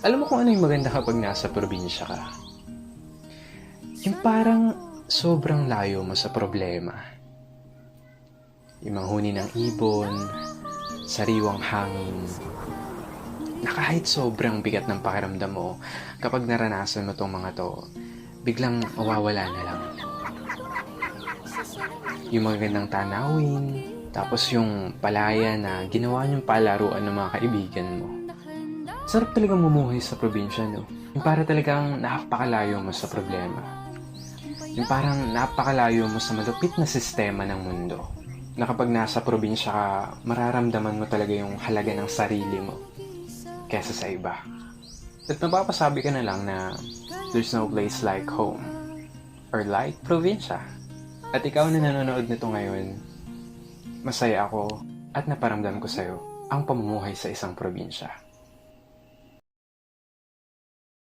Alam mo kung ano yung maganda kapag nasa probinsya ka? Yung parang sobrang layo mo sa problema. Yung manghuni ng ibon, sariwang hangin, na kahit sobrang bigat ng pakiramdam mo, kapag naranasan mo tong mga to, biglang mawawala na lang. Yung magagandang tanawin, tapos yung palaya na ginawa niyong palaruan ng mga kaibigan mo. Sarap talagang mamumuhay sa probinsya, no? Yung para talagang napakalayo mo sa problema. Yung parang napakalayo mo sa malupit na sistema ng mundo. Na kapag nasa probinsya ka, mararamdaman mo talaga yung halaga ng sarili mo kesa sa iba. At mapapasabi ka na lang na there's no place like home or like probinsya. At ikaw na nanonood nito ngayon, masaya ako at naparamdam ko sa'yo ang pamumuhay sa isang probinsya.